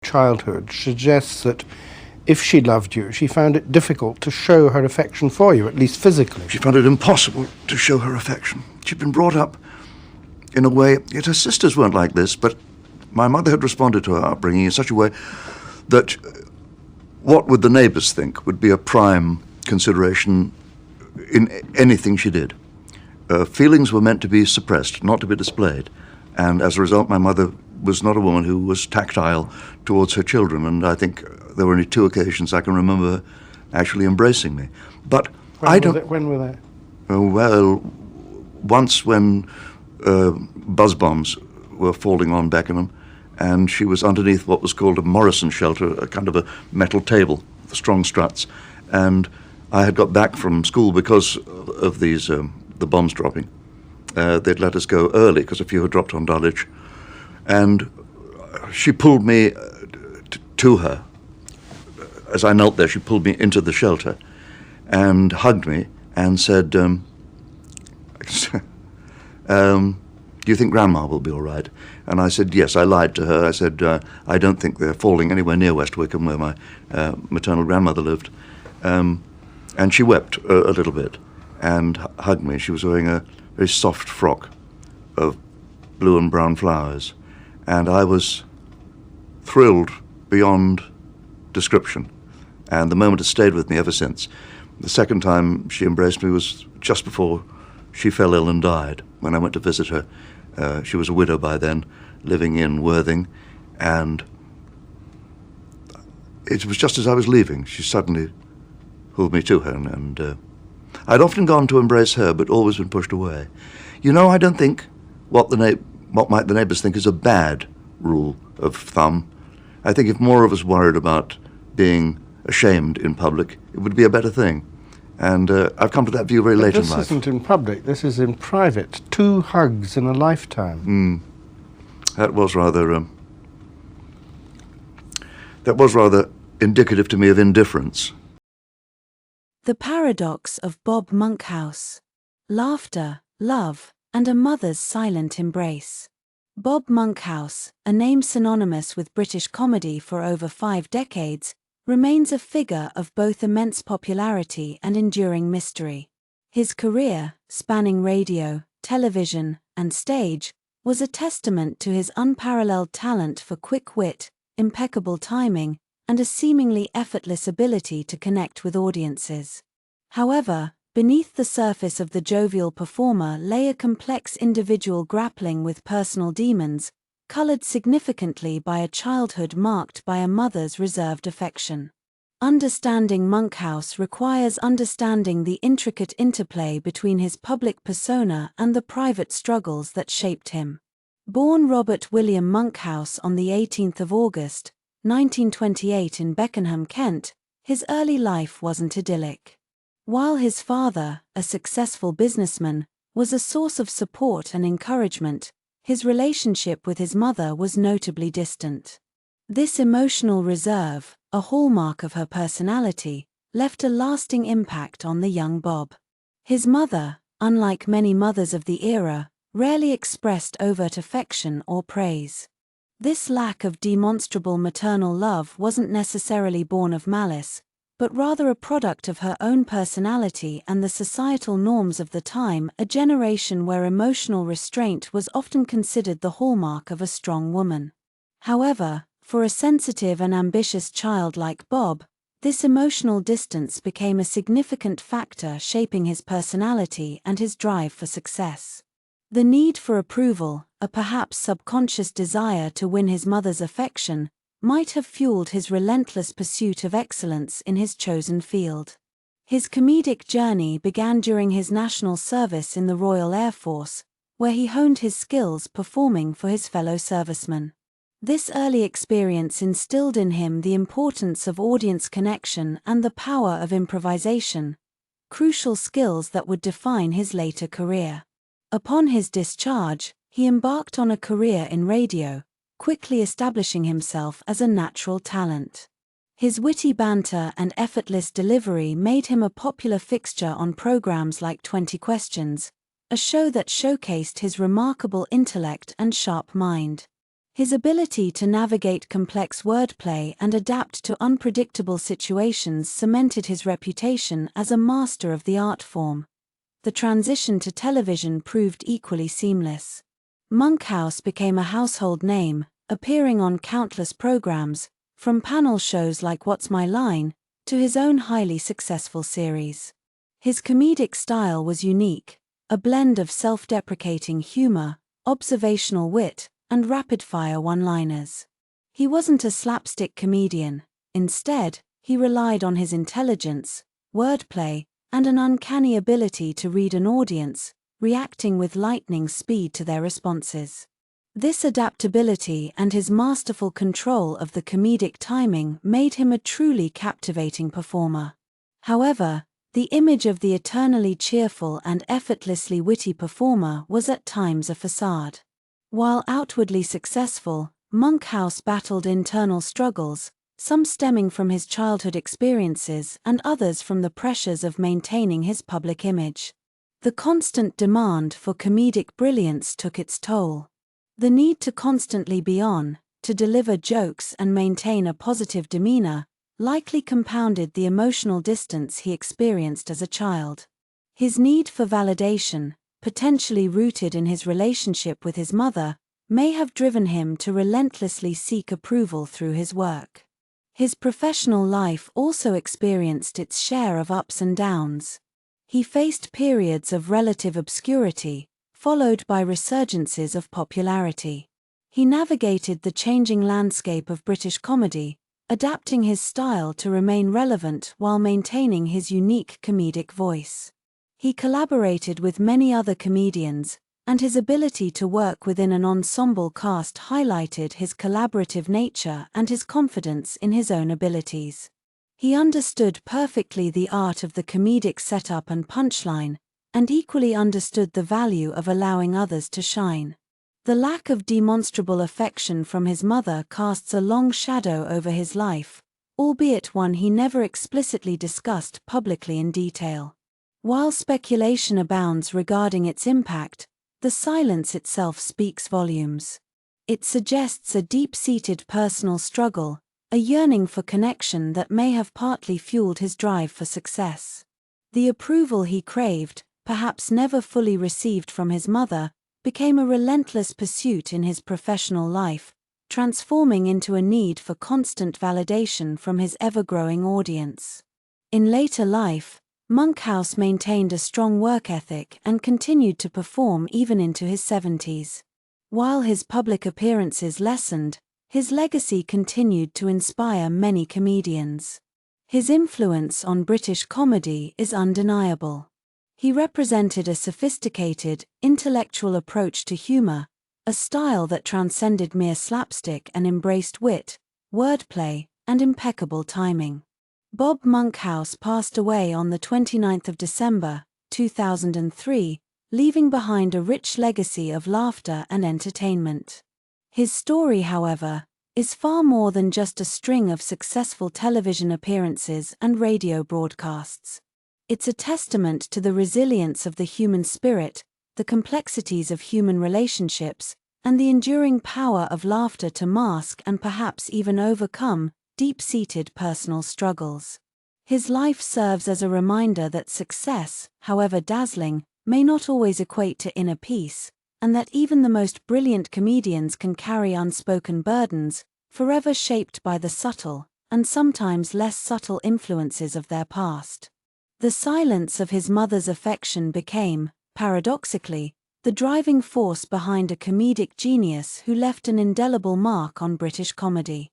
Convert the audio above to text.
childhood suggests that if she loved you, she found it difficult to show her affection for you, at least physically. She found it impossible to show her affection. She'd been brought up in a way, yet her sisters weren't like this, but my mother had responded to her upbringing in such a way that what would the neighbours think would be a prime consideration in anything she did. Feelings were meant to be suppressed, not to be displayed. And as a result, my mother was not a woman who was tactile towards her children, and I think there were only 2 occasions I can remember her actually embracing me. But when were they? Well, once when buzz bombs were falling on Beckenham, and she was underneath what was called a Morrison shelter, a kind of a metal table with strong struts, and I had got back from school because of these the bombs dropping. They'd let us go early because a few had dropped on Dulwich, and she pulled me to her. As I knelt there, she pulled me into the shelter and hugged me and said, do you think Grandma will be all right? And I said, yes. I lied to her. I said, I don't think they're falling anywhere near West Wickham, where my maternal grandmother lived. And she wept a little bit and hugged me. She was wearing a very soft frock of blue and brown flowers. And I was thrilled beyond description. And the moment has stayed with me ever since. The second time she embraced me was just before she fell ill and died, when I went to visit her. She was a widow by then, living in Worthing, and it was just as I was leaving, she suddenly pulled me to her, and I'd often gone to embrace her, but always been pushed away. You know, I don't think what might the neighbours think is a bad rule of thumb. I think if more of us worried about being ashamed in public, it would be a better thing. And I've come to that view very late in life. This isn't in public, this is in private. 2 hugs in a lifetime. That was rather indicative to me of indifference. The paradox of Bob Monkhouse. Laughter, love, and a mother's silent embrace. Bob Monkhouse, a name synonymous with British comedy for over 5 decades, remains a figure of both immense popularity and enduring mystery. His career, spanning radio, television, and stage, was a testament to his unparalleled talent for quick wit, impeccable timing, and a seemingly effortless ability to connect with audiences. However, beneath the surface of the jovial performer lay a complex individual grappling with personal demons, colored significantly by a childhood marked by a mother's reserved affection. Understanding Monkhouse requires understanding the intricate interplay between his public persona and the private struggles that shaped him. Born Robert William Monkhouse on the 18th of August, 1928 in Beckenham, Kent, his early life wasn't idyllic. While his father, a successful businessman, was a source of support and encouragement, his relationship with his mother was notably distant. This emotional reserve, a hallmark of her personality, left a lasting impact on the young Bob. His mother, unlike many mothers of the era, rarely expressed overt affection or praise. This lack of demonstrable maternal love wasn't necessarily born of malice, but rather a product of her own personality and the societal norms of the time, a generation where emotional restraint was often considered the hallmark of a strong woman. However, for a sensitive and ambitious child like Bob, this emotional distance became a significant factor shaping his personality and his drive for success. The need for approval, a perhaps subconscious desire to win his mother's affection, might have fueled his relentless pursuit of excellence in his chosen field. His comedic journey began during his national service in the Royal Air Force, where he honed his skills performing for his fellow servicemen. This early experience instilled in him the importance of audience connection and the power of improvisation, crucial skills that would define his later career. Upon his discharge, he embarked on a career in radio, quickly establishing himself as a natural talent. His witty banter and effortless delivery made him a popular fixture on programs like 20 Questions, a show that showcased his remarkable intellect and sharp mind. His ability to navigate complex wordplay and adapt to unpredictable situations cemented his reputation as a master of the art form. The transition to television proved equally seamless. Monkhouse became a household name, appearing on countless programs, from panel shows like What's My Line, to his own highly successful series. His comedic style was unique, a blend of self-deprecating humor, observational wit, and rapid-fire one-liners. He wasn't a slapstick comedian. Instead, he relied on his intelligence, wordplay, and an uncanny ability to read an audience, reacting with lightning speed to their responses. This adaptability and his masterful control of the comedic timing made him a truly captivating performer. However, the image of the eternally cheerful and effortlessly witty performer was at times a facade. While outwardly successful, Monkhouse battled internal struggles, some stemming from his childhood experiences and others from the pressures of maintaining his public image. The constant demand for comedic brilliance took its toll. The need to constantly be on, to deliver jokes and maintain a positive demeanor, likely compounded the emotional distance he experienced as a child. His need for validation, potentially rooted in his relationship with his mother, may have driven him to relentlessly seek approval through his work. His professional life also experienced its share of ups and downs. He faced periods of relative obscurity, followed by resurgences of popularity. He navigated the changing landscape of British comedy, adapting his style to remain relevant while maintaining his unique comedic voice. He collaborated with many other comedians, and his ability to work within an ensemble cast highlighted his collaborative nature and his confidence in his own abilities. He understood perfectly the art of the comedic setup and punchline, and equally understood the value of allowing others to shine. The lack of demonstrable affection from his mother casts a long shadow over his life, albeit one he never explicitly discussed publicly in detail. While speculation abounds regarding its impact, the silence itself speaks volumes. It suggests a deep-seated personal struggle, a yearning for connection that may have partly fueled his drive for success. The approval he craved, perhaps never fully received from his mother, became a relentless pursuit in his professional life, transforming into a need for constant validation from his ever-growing audience. In later life, Monkhouse maintained a strong work ethic and continued to perform even into his 70s. While his public appearances lessened, his legacy continued to inspire many comedians. His influence on British comedy is undeniable. He represented a sophisticated, intellectual approach to humor, a style that transcended mere slapstick and embraced wit, wordplay, and impeccable timing. Bob Monkhouse passed away on the 29th of December, 2003, leaving behind a rich legacy of laughter and entertainment. His story, however, is far more than just a string of successful television appearances and radio broadcasts. It's a testament to the resilience of the human spirit, the complexities of human relationships, and the enduring power of laughter to mask and perhaps even overcome deep-seated personal struggles. His life serves as a reminder that success, however dazzling, may not always equate to inner peace, and that even the most brilliant comedians can carry unspoken burdens, forever shaped by the subtle, and sometimes less subtle influences of their past. The silence of his mother's affection became, paradoxically, the driving force behind a comedic genius who left an indelible mark on British comedy.